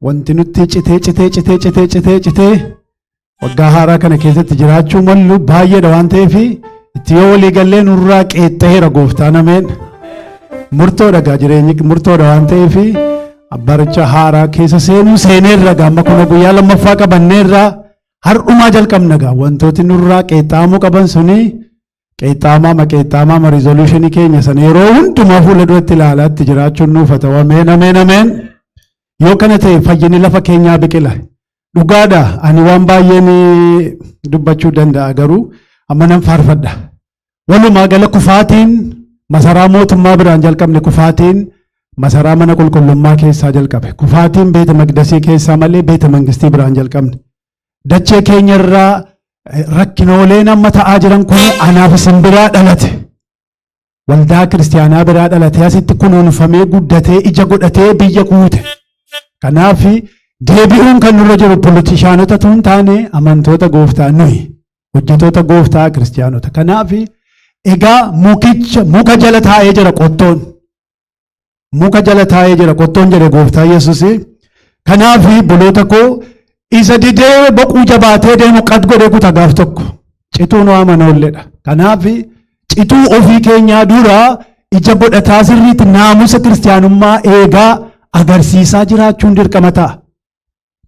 wanti nutti citee waggaa haaraa kana keessatti jiraachuu mallu baay'eedha waan ta'eef itti yoo walii gallee nurraa qeexxeera gooftaan ameen. Murtoodha gaa jireenyi murtoodha waan ta'eef abbaricha haaraa keessa seeneerra gaa amma kuna guyyaa lammaffaa qabanneerra har'umaa jalqabna gaa wantooti nurraa qeexxaamuu qaban suni qeexxaamaa rizooluushinii keenya sana yeroo hundumaa fuula duratti ilaalaatti jiraachuun nuuf haa ta'u ameen. Yoo kana ta'e fayyinni lafa keenyaa biqila. Dhugaadha ani waan baay'een dubbachuu danda'a garuu amma nan faarfadha. Walumaa gala kufaatiin masaraa mootummaa biraan jalqabne kufaatiin masaraa mana qulqullummaa keessaa jalqabe. Kufaatiin beeta maqdasii keessaa malee beeta mangistii biraan jalqabne. Dachee keenya irraa rakkinooleen amma ta'aa jiran kun anaaf isin biraa dhalate. Waldaa kiristaanaa biraa dhalate asitti kunuunfamee guddatee ija godhatee biyya guute. Kanaaf deebi'uun kan nurra jiru politishaanota tun taane amantoota gooftaa nuyi hojjetoota gooftaa kiristaanota. Kanaaf egaa muka jala taa'ee jira qottoon. Muka jala taa'ee jira qottoon jedhe gooftaa Yesuus. Kanaaf buloota koo isa didee boquu jabaatee deemu qad godhee kuta gaaf tokko cituun waamanoolledha. Kanaaf cituu ofii keenyaa dura ija godhataa sirriitti naamusa kiristaanummaa eegaa agarsiisaa jiraachuun dirqama ta'a.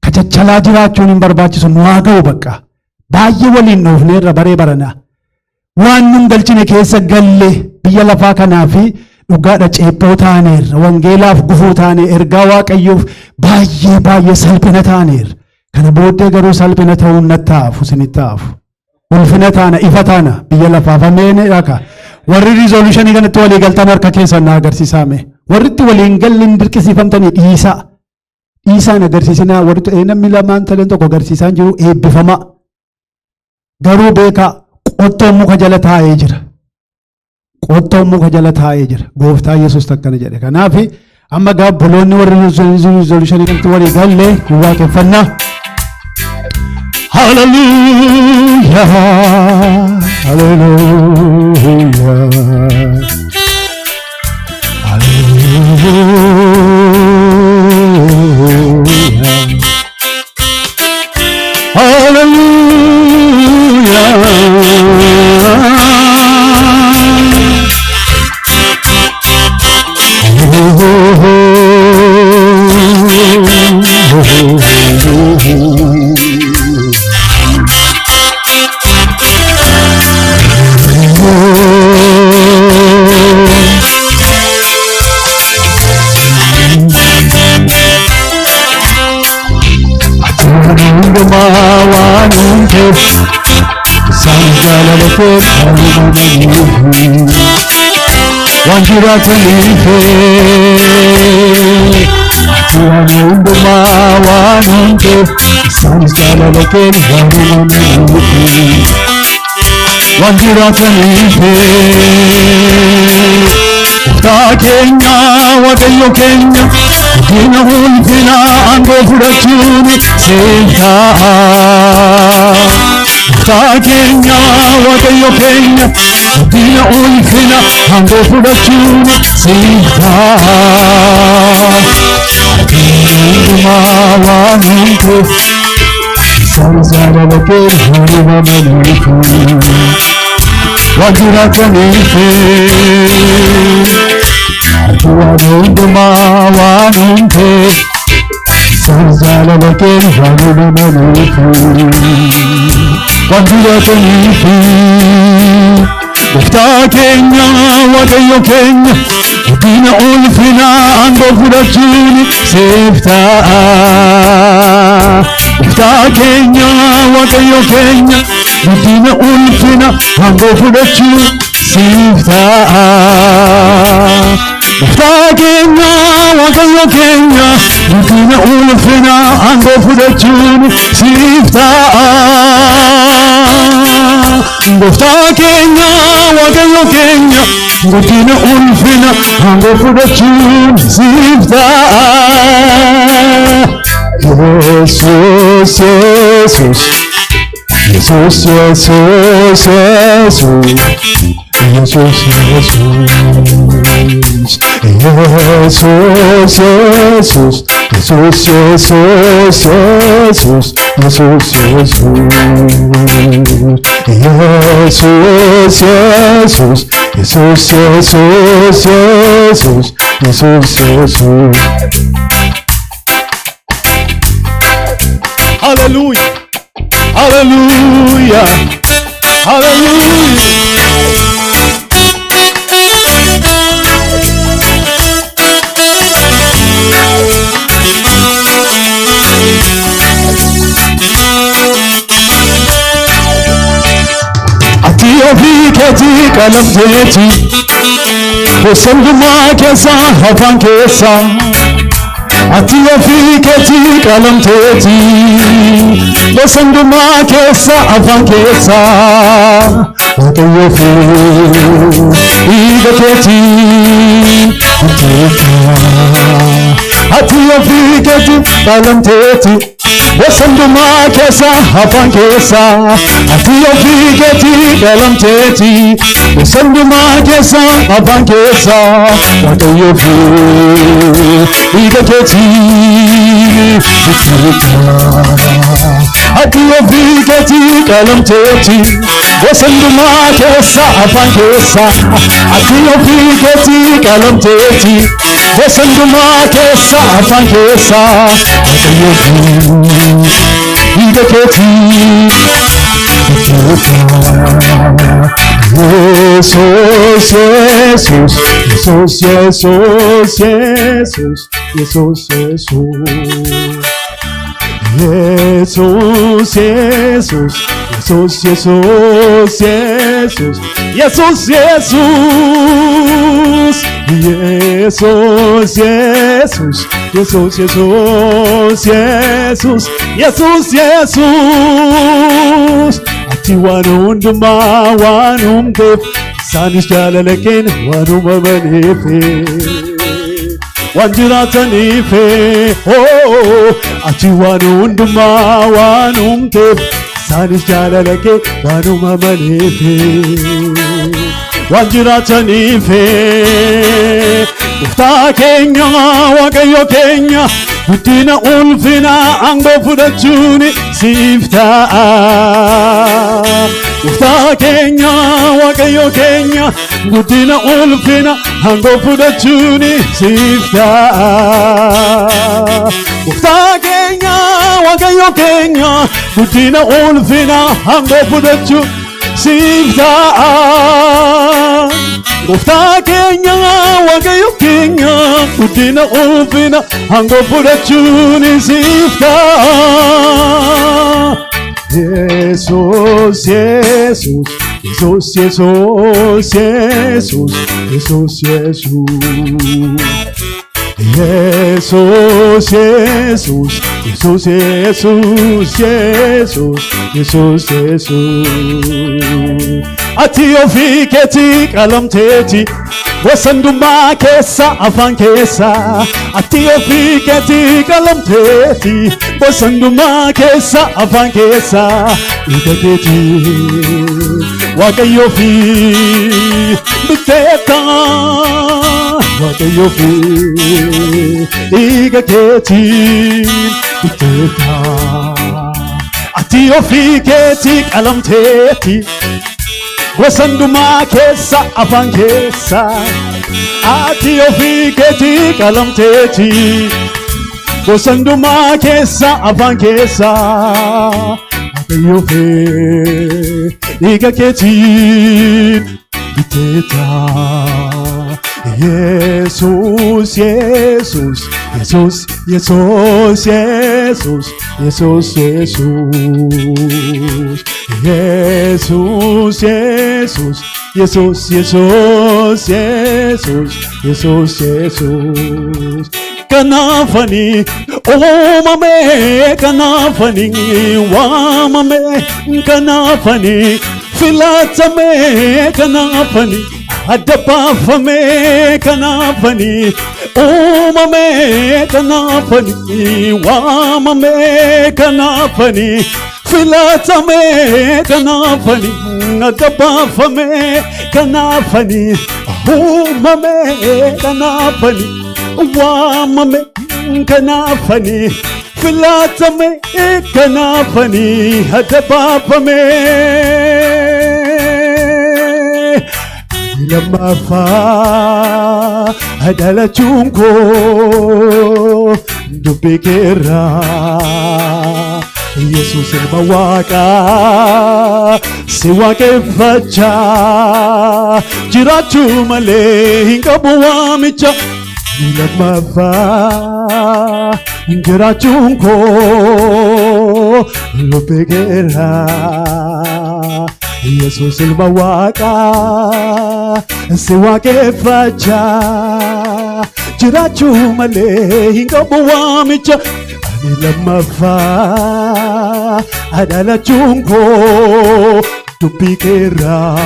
Kachachalaa jiraachuun hin barbaachisu nu haa ga'u bakka. Baay'ee waliin dhoofneerra baree baranaa. Waan nun galchine keessa galle biyya lafaa kanaa fi dhugaadha ceephoo taaneerra. Wangeelaaf gufuu taane ergaa waaqayyoof baay'ee salphina taaneerra. Kana booddee garuu salphina ta'uun natti haafu isinitti haafu. Ulfina taana ifa taana biyya lafaaf ameen dhaka. Warri rizooluushinii kanatti walii galtan harka keessan na agarsiisaame. Warri itti waliin galli dirqisiifamtanii dhiisaan agarsiisinaa warri namni lamaan taleen tokko agarsiisaan jiru eebbifama. Garuu beekaa qottoon muka jala taa'ee jira. Qottoon muka jala taa'ee jira. Gooftaa Yesuus akkana jedhe. Kanaaf amma gaa buloonni warri rizooluushinii kanatti walii galle nu waaqeffannaa. Hallelujah, hallelujah, Waaqayyo keenya diina ulfina aangoo fudhachuun siif ta'a. Keenya waaqayyo keenya diina ulfina aangoo fudhachuun siif ta'a. Hundumaa waan hunduuf isaan jaalala kee hubamaniifu waan jiraataniifi. Waan hundumaa waan hunduuf isaan jaalala kee hubamaniifu waan jiraataniifi. Gooftaa keenya waaqayyo keenya diina ulfina aangoo fudhachuun siif ta'a. Gooftaa keenya waaqayyo keenya diina ulfina aangoo fudhachuun siif ta'a. Gooftaa keenya waaqayyo keenya diina ulfina aangoo fudhachuun siif ta'a. Gooftaa keenya waaqayyo keenya diina ulfina aangoo fudhachuun siif ta'a. Yesuus Yesuus Yesuus Yesuus Yesuus Yesuus Yesuus Yesuus Jesus, Jesus, Jesus, Jesus, Jesus, Jesus, Jesus. Hallelujah, hallelujah, hallelujah. Keti kalam teti, Sanduma kesa hafan kesa. Atiya fi keti kalam teti, Sanduma kesa hafan kesa. Atiya fi ida keti, Atiya fi keti kalam teti. Sanduma kesa hafan kesa. Atiya fi keti kalam teti. Sanduma kesa hafan kesa. Atiya fi ida keti. Atiya fi keti kalam teti. Sanduma kesa hafan kesa. Atiya fi keti kalam teti. Sanduma kesa hafan kesa. Atiya fi ida keti. Jesus, Jesus, Jesus, Jesus, Jesus, Jesus, Jesus, Jesus, Jesus, Jesus, Jesus, Jesus, Jesus, Jesus, Jesus, Jesus. Ati wanunduma wanumdef sanis jalalaken wanumamanefe wanjiratanife. Oh, ati wanunduma wanumdef sanis jalalake wanumamanefe wanjiratanife. Ufta Kenya wakayo Kenya Utina ulfina ango fudachuni sifta. Ufta Kenya wakayo Kenya Utina ulfina ango fudachuni sifta. Ufta Kenya wakayo Kenya Utina ulfina ango fudachuni sifta. Ufta Kenya wakayo Kenya Utina ulfina ango fudachuni sifta. Jesus, Jesus, Jesus, Jesus, Jesus, Jesus, Jesus, Jesus, Jesus, Jesus, Jesus, Jesus. Atiya fi keti kalam teti. Sanduma kesa afan kesa. Atiya fi keti kalam teti. Sanduma kesa afan kesa. Ida keti wakayo fi biteta. Wakayo fi ida keti biteta. Atiya fi keti kalam teti. Sanduma kesa afan kesa. Atiya fi keti kalam teti. Sanduma kesa afan kesa. Atiya fi ida keti biteta. Jesus, Jesus, Jesus, Jesus, Jesus, Jesus, Jesus, Jesus, Jesus, Jesus, Jesus, Jesus. Kanafani, oh mame, kanafani, wa mame, kanafani, filatame, kanafani. Adapa fame kanafani, oh mame kanafani, wa mame kanafani, filatame kanafani. Adapa fame kanafani, oh mame kanafani, wa mame kanafani filatame kanafani hadabapame lamafa adala chungo dubikera Jesus ilmawaka siwake facha jirachu male hingabuwamicha lamafa jirachungo dubikera Jesus ilmawaka siwake facha jirachu male hingabuwamicha lamafa adala chungo tupikera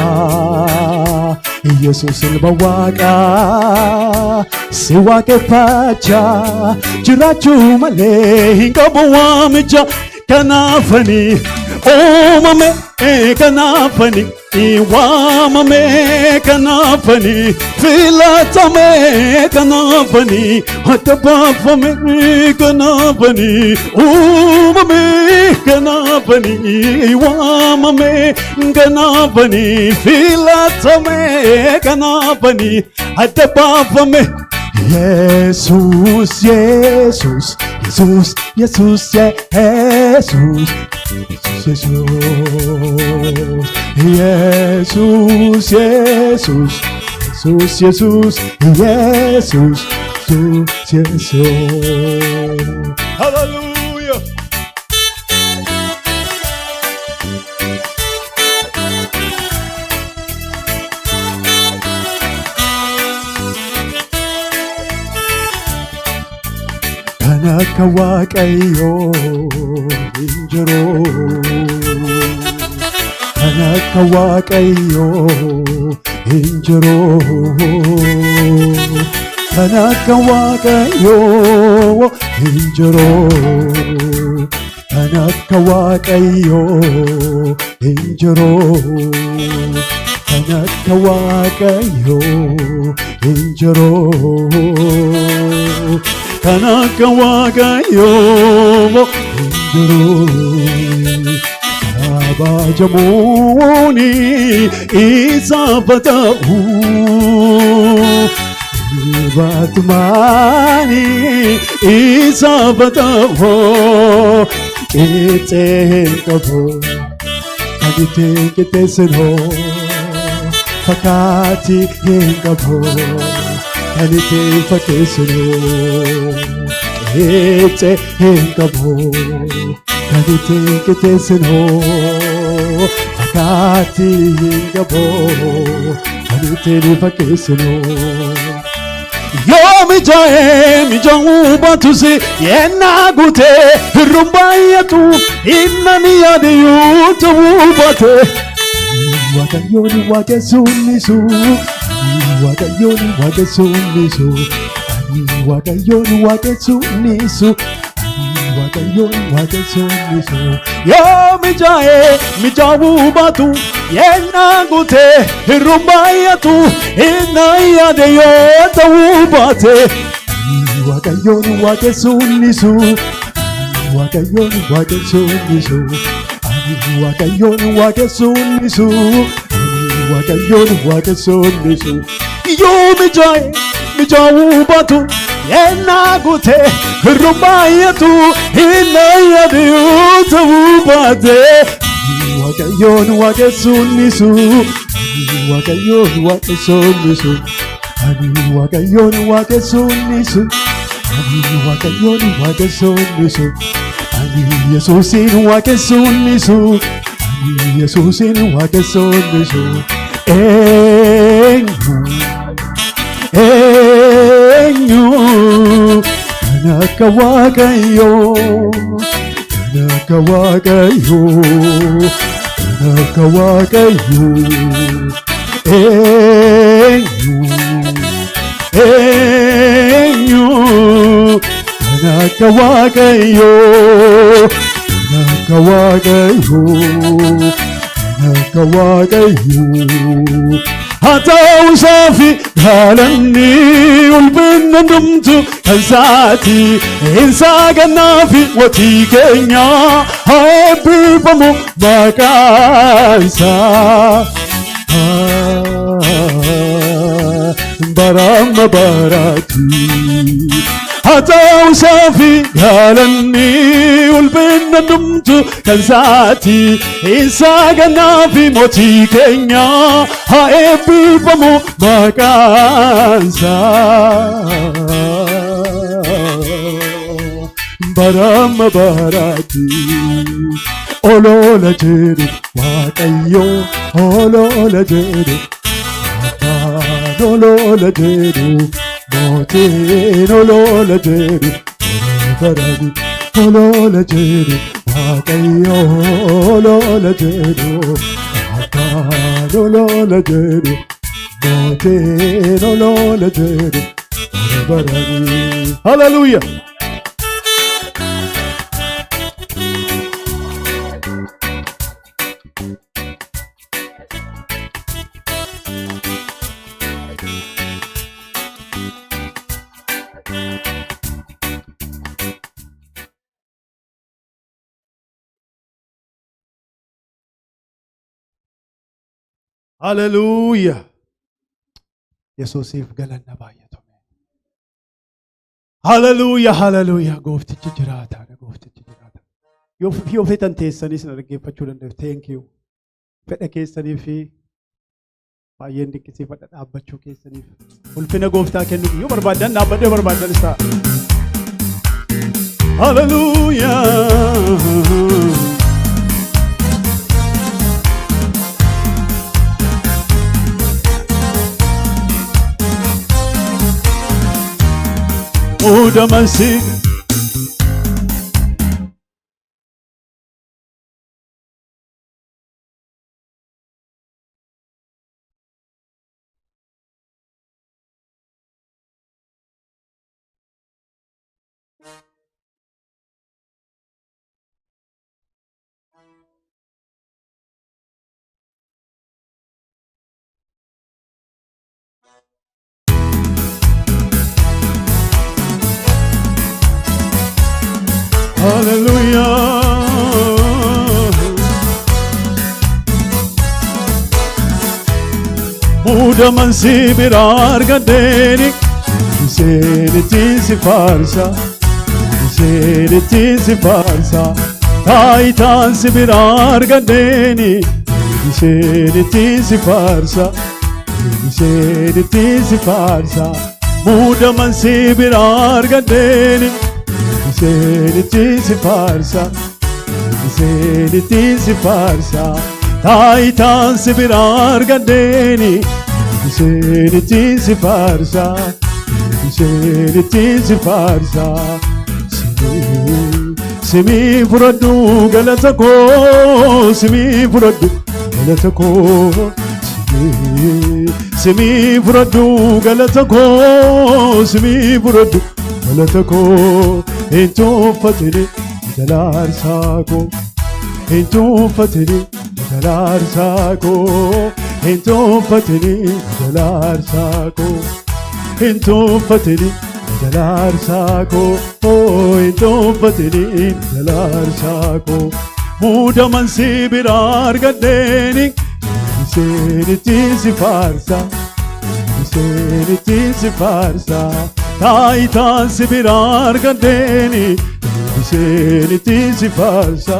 Jesus ilmawaka siwake facha jirachu male hingabuwamicha kanafani omame kanafani iwamame kanafani filatame kanafani hatabafame kanafani omame kanafani iwamame kanafani filatame kanafani hatabafame Jesus, Jesus, Jesus, Jesus, Jesus, Jesus, Jesus, Jesus, Jesus, Jesus, Jesus, Jesus. Hallelujah. Kanakawakayo injiro Kanakawakayo injiro Kanakawakayo injiro Kanakawakayo injiro Kanakawakayo injiro Kanakawakayo injiro Abajamuni isabatahu Batmani isabatahu Kitengabo Kiteseno Fakati Hengabo Kanite Fakeseno Kitengabo Kanite Kiteseno Fakati Hengabo Kanite Fakeseno Yo mi jamu batusi yena gute rumbayatu innani yadiyutu bate wakayoni wakesunisu wakayoni wakesunisu wakayoni wakesunisu wakayoni wakesunisu yo mi jamu batu yena gute rumbayatu innani yadiyutu bate wakayoni wakesunisu wakayoni wakesunisu wakayoni wakesunisu wakayoni wakesunisu yo mi jawu batu yena gute rumbayatu inayadiyutu bate wakayoni wakesunisu wakayoni wakesunisu wakayoni wakesunisu wakayoni wakesunisu Yesusin wakesunisu Yesusin wakesunisu enyu kanakawakayo kanakawakayo kanakawakayo enyu kanakawakayo kanakawakayo kanakawakayo Hata'u safi galanni ulfinna numtu kansati insa gannafi wati kenya habibamu makansa barama barati Hata'u safi galanni ulfinna numtu kansati insa gannafi wati kenya habibamu makansa barama barati olola jeru waaqayyo olola jeru olola jeru mootiin olola jeru barani olola jeru waaqayyo olola jeru olola jeru mootiin olola jeru barani. Hallelujah. Hallelujah. Yesuusif galanna baay'atame. Hallelujah, hallelujah. Gooftichi jiraata, gooftichi jiraata. Yoo feetan teessanis na dhaggeeffachuu dandeessu. Thank you. Fedha keessanii fi baay'een dinqisiifadha dhaabbachuu keessaniif. Ulfina gooftaa kennuuf yoo barbaadan dhaabbadhee barbaadan isaa. Hallelujah. Mudamansi Hallelujah. Mudamansi birar gadeni Seneti farsa Seneti farsa Taitan birar gadeni Seneti farsa Seneti farsa Mudamansi birar gadeni Seneti farsa Seneti farsa Taitan birar gadeni Seneti farsa Seneti farsa Simi furadu galatako Simi furadu galatako Simi furadu galatako Simi furadu galatako Into fatini jalar sako Into fatini jalar sako Into fatini jalar sako Into fatini jalar sako Oh into fatini jalar sako Mudamansi birar gadeni Seneti farsa Seneti farsa Taitan birar gadeni Seneti farsa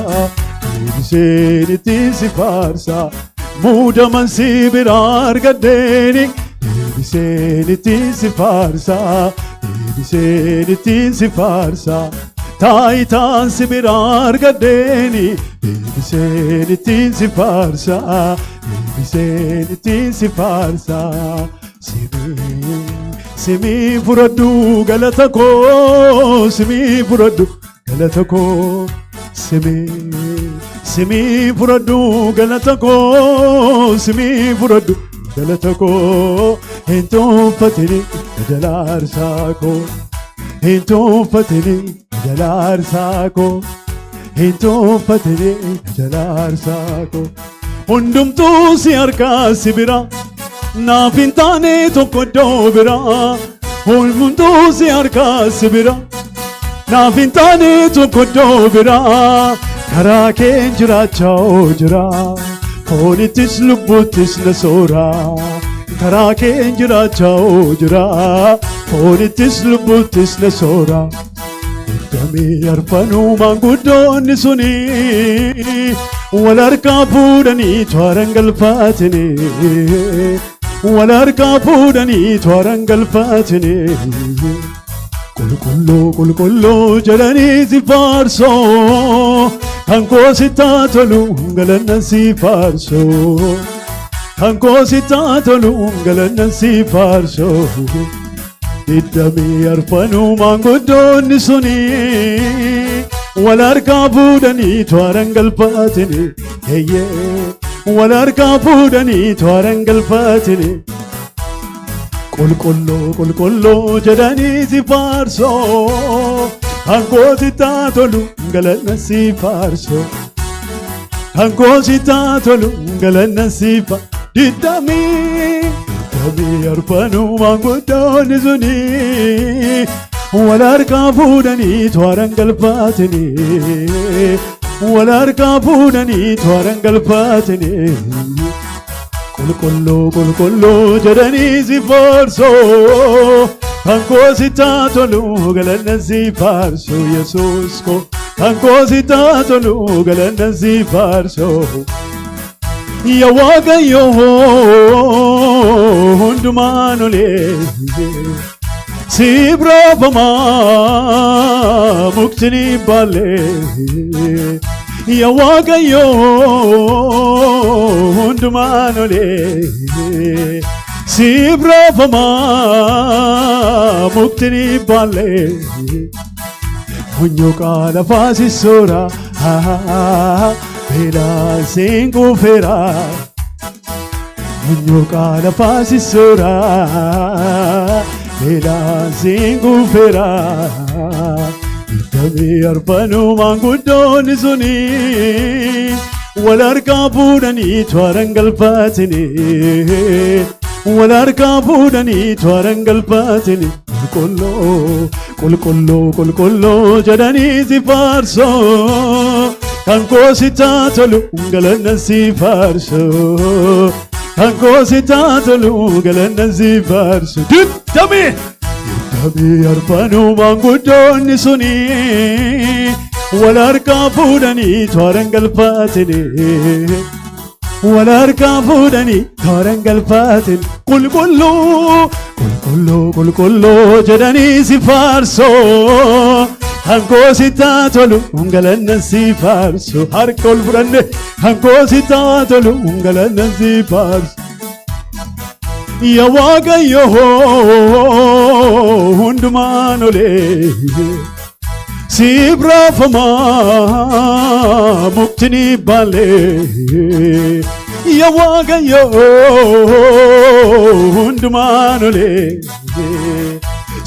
Seneti farsa Mudamansi birar gadeni Seneti farsa Seneti farsa Taitan birar gadeni Seneti farsa Seneti farsa Simi furadu galatako Simi furadu galatako Simi furadu galatako Simi furadu galatako Into fatini jalar sako Into fatini jalar sako Into fatini jalar sako Undumtu si harka sibira Naafintane tokko iddoo biraa hundumtuu si harkaa si bira. Naafintane tokko iddoo biraa karaa kee jiraachaa jira. Foonittis lubbuuttis na soora karaa kee jiraachaa jira. Foonittis lubbuuttis na soora. Damee arfanuu maanguddoonni suni wal harkaa fuudhanii tooraan galfaatini. Wal harkaa fuudhanii tooraan galfaatini. Qulqulluu qulqulluu jedhanii si faarsoo kan koo sitti tolu galanna si faarsoo. Kan koo sitti tolu galanna si faarsoo. Damee arfanuu maanguddoonni suni wal harkaa fuudhanii tooraan galfaatini. Wal harkaa fuudhanii tooraan galfaatini. Qulqulluu qulqulluu jedhanii si faarsoo kan koo sitti tolu galanna si faarsoo. Kan koo sitti tolu galanna si faarsoo. Damee arfanuu maanguddoonni suni wal harkaa fuudhanii tooraan galfaatini. Wal harkaa fuudhanii tooraan galfaatini. Qulqulluu qulqulluu jedhanii si faarsoo kan koo sitti tolu galanna si faarsoo. Yesuus koo kan koo sitti tolu galanna si faarsoo. Yaa Waaqayyo hundumaan olee siif raafamaa mukti baalee. Yaa Waaqayyo hundumaan olee siif raafamaa mukti baalee. Munyuuqaa lafaa si soora beelaan siin quufeera. Munyuuqaa lafaa si soora beelaan siin quufeera. Damee arfanuu maanguddoonni suni wal harkaa fuudhanii tooraan galfaatini. Wal harkaa fuudhanii tooraan galfaatini. Qulqulluu qulqulluu qulqulluu jedhanii si faarsoo kan koo sitti tolu galanna si faarsoo. Kan koo sitti tolu galanna si faarsoo. Damee arfanuu maanguddoonni suni wal harkaa fuudhanii tooraan galfaatini. Wal harkaa fuudhanii tooraan galfaatini. Qulqulluu qulqulluu qulqulluu jedhanii si faarsoo kan koo sitti tolu galanna si faarsoo. Harka ol fudhanne kan koo sitti tolu galanna si faarsoo. Yaa Waaqayyo hundumaan olee siif raafamaa mukti baalee. Yaa Waaqayyo hundumaan olee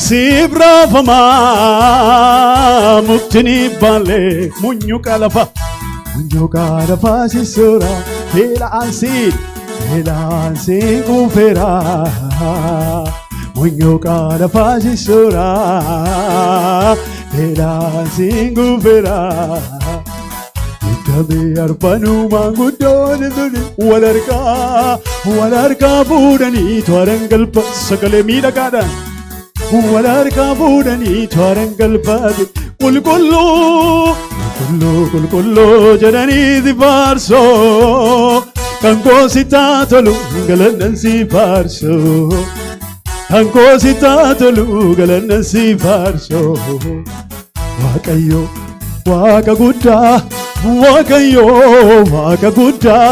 siif raafamaa mukti baalee. Munyuuqaa lafaa si soora beelaan siin quufeera. Munyuuqaa lafaa si soora beelaan siin quufeera. Damee arfanuu maanguddoonni suni wal harkaa fuudhanii tooraan galfaatini. Sagalee miidhagaadhaan wal harkaa fuudhanii tooraan galfaatini. Qulqulluu qulqulluu qulqulluu jedhanii si faarsoo kan koo sitti tolu galanna si faarsoo. Kan koo sitti tolu galanna si faarsoo. Waaqayyo Waaqa guddaa Waaqayyo Waaqa guddaa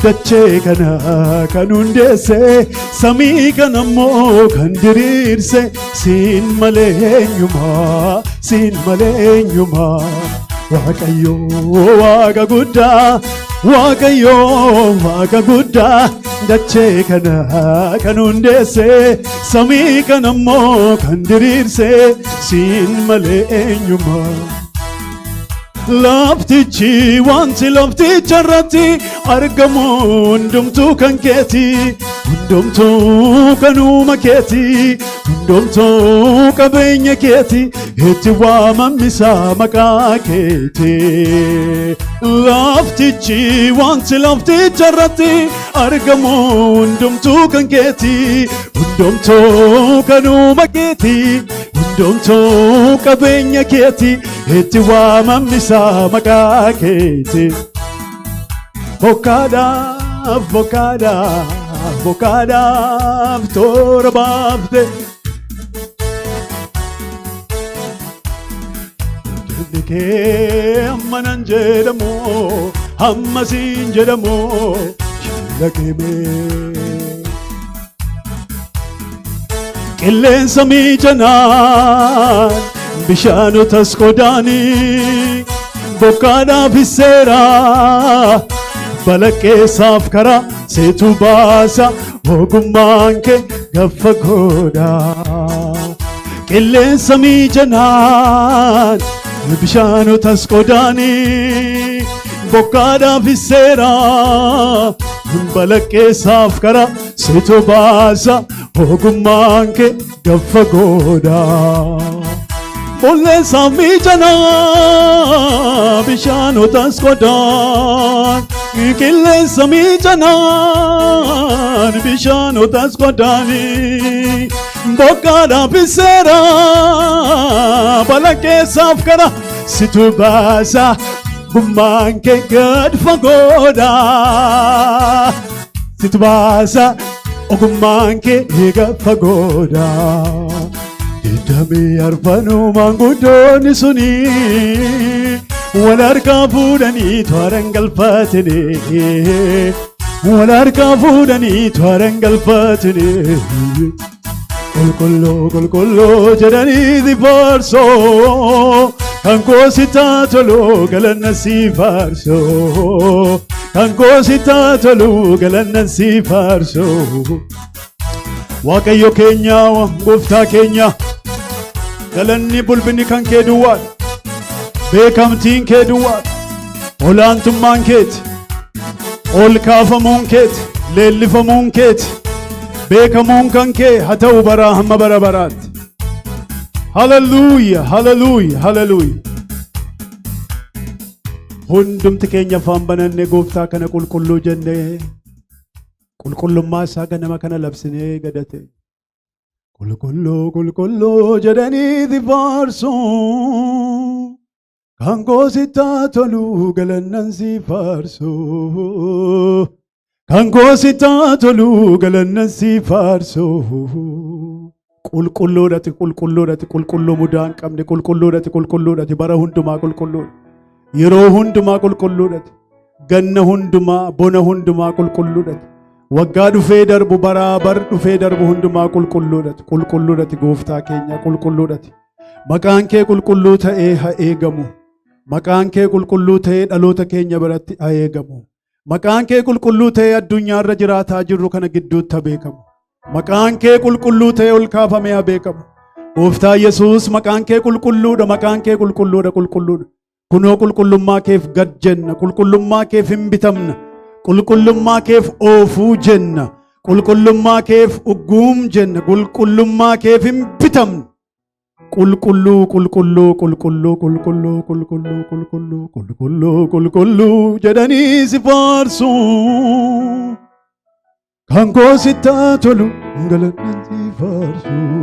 dachee kana kan hundeesse samii kana immoo kan diriirse siin malee eenyumaa. Waaqayyo Waaqa guddaa Waaqayyo Waaqa guddaa dachee kana kan hundeesse samii kana immoo kan diriirse siin malee eenyumaa. Laftichi wanti lafticha irratti argamu hundumtuu kan keeti. hundumtuu kanuma keeti hundumtuu qabeenya keeti itti waamammisaa maqaa keeti laftichi wanti lafticha irratti argamu hundumtuu kan keeti hundumtuu kanuma keeti hundumtuu qabeenya keeti itti waamammisaa maqaa keeti bokkaadhaaf bokkaadhaaf bokkaadhaaf toora baafte Dilli kee ammanan jedhamu ammasiin jedhamu jala keemee qilleensa miijanaan bishaanotas qodaanii bokkaadhaaf seeraa balaqqeessaaf karaa seetu baasa ogummaan kee gaffa godha qilleensa miijanaan bishaanotas qodaanii bokkaadhaaf seeraa balaqqeessaaf karaa seetu baasa ogummaan kee gaffa godha qilleensa miijanaan bishaanotas qodaan qilleensa miijanaan bishaanotas qodaanii bokkaadhaaf seeraa balaqqeessaaf karaa seetu baasa ogummaan kee gad fagoodha seetu baasa ogummaan kee gad fagoodha Damee arfanuu maanguddoonni suni wal harkaa fuudhanii tooraan galfatanii wal harkaa fuudhanii tooraan galfatanii qulqulluu qulqulluu jedhanii faarsoo kan koositaa toluu galanna si faarsoo kan koositaa toluu galanna si faarsoo Waaqayyo keenya gooftaa keenya galanni bulbinni kan kee duwwaa beekamtiin kee duwwaa olaantummaan keeti ol kaafamuun keeti leellifamuun keeti beekamuun kan kee haa ta'u baraa hamma bara baraatti haleluuya haleluuya haleluuya hundumti keenya afaan bananne gooftaa kana qulqulluu jennee qulqullummaa isaa ganama kana labsinee gadate qulqulluu qulqulluu jedhanii faarsuu kan koositaa toluu galannan si faarsuu kan koositaa toluu galannan si faarsuu qulqulluudhati qulqulluudhati qulqulluu mudaa hin qabne qulqulluudhati qulqulluudhati bara hundumaa qulqulluudha yeroo hundumaa qulqulluudhati ganna hundumaa bona hundumaa qulqulluudhati waggaa dhufee darbu baraa bar dhufee darbu hundumaa qulqulluudhati qulqulluudhati gooftaa keenya qulqulluudhati maqaan kee qulqulluu ta'ee haa eegamu maqaan kee qulqulluu ta'ee dhaloota keenya biratti haa eegamu maqaan kee qulqulluu ta'ee addunyaa irra jiraataa jirru kana gidduutti haa beekamu maqaan kee qulqulluu ta'ee ol kaafamee haa beekamu gooftaa Yesuus maqaan kee qulqulluudha maqaan kee qulqulluudha qulqulluudha kunoo qulqullummaa keef gad jenna qulqullummaa keef hin bitamna qulqullummaa keef oofuu jenna qulqullummaa keef ugguum jenna qulqullummaa keef hin bitamna qulqulluu qulqulluu qulqulluu qulqulluu qulqulluu qulqulluu qulqulluu qulqulluu jedhanii si faarsuu kan koositaa tolu galannan si faarsuu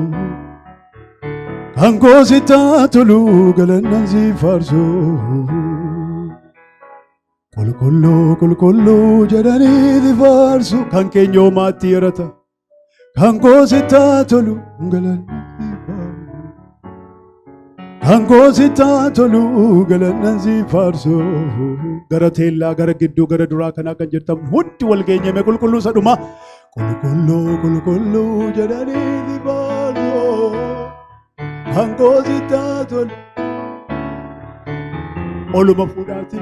kan koositaa tolu galannan si faarsuu qulqulluu qulqulluu jedhanii faarsuu kan keenyoo maatti yerata kan koositaa tolu galannan si faarsuu kan koositaa tolu galannan si faarsuu gara teellaa gara gidduu gara duraa kanaa kan jirtan hundi wal geenyame qulqulluu isa dhumaa qulqulluu qulqulluu jedhanii faarsuu kan koositaa tolu oluma fuudhaati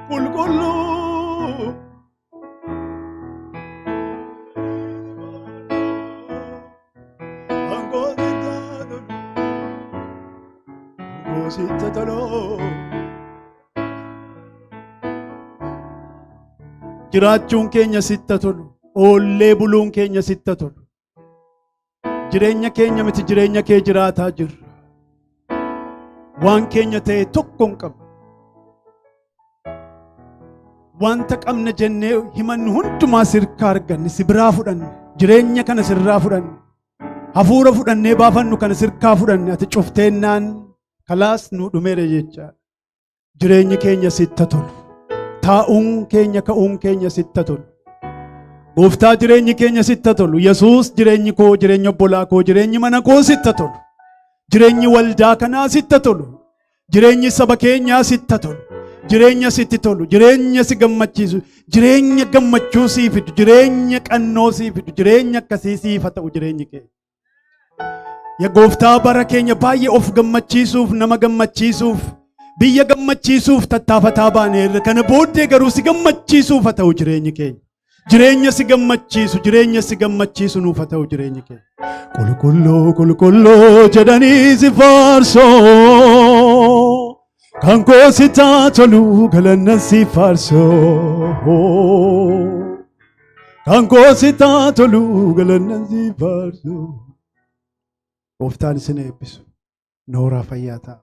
qulqulluu kan koositaa tolu koositaa tolu jiraachuun keenya sitti tolu, oollee buluun keenya sitti tolu. Jireenya keenya miti jireenya kee jiraataa jirra. Waan keenya ta'e tokko hin qabnu. Wanta qabna jennee himannu hundumaa sirkaa arganne si biraa fudhanne. Jireenya kana sirraa fudhanne. Hafuura fudhannee baafannu kana sirkaa fudhanne. Ati cufteennaan kalaas nu dhumeera jecha. Jireenyi keenya sitti tolu. Taa'uun keenya ka'uun keenya sitti tolu. Gooftaa jireenyi keenya sitti tolu. Yesuus jireenyi koo, jireenya obbolaa koo, jireenyi mana koo sitti tolu. Jireenyi waldaa kanaa sitti tolu. Jireenyi saba keenyaa sitti tolu. Jireenya sitti tolu. Jireenya si gammachiisu. Jireenya gammachuu sii fidu. Jireenya qannoo sii fidu. Jireenya akkasii siif haa ta'u jireenyi keenya. Yaa Gooftaa bara keenya baay'ee of gammachiisuuf, nama gammachiisuuf, biyya gammachiisuuf tattaafataa baaneerra. Kana booddee garuu si gammachiisuuf haa ta'u jireenyi keenya. Jireenya si gammachiisu, jireenya si gammachiisu nuuf haa ta'u jireenyi keenya. Qulqulluu qulqulluu jedhanii si faarsoo, kan koo sitti tolu galanna si faarsoo, kan koo sitti tolu galanna si faarsoo. Gooftaan isin eebbisu. Nooraa fayyaa ta'a.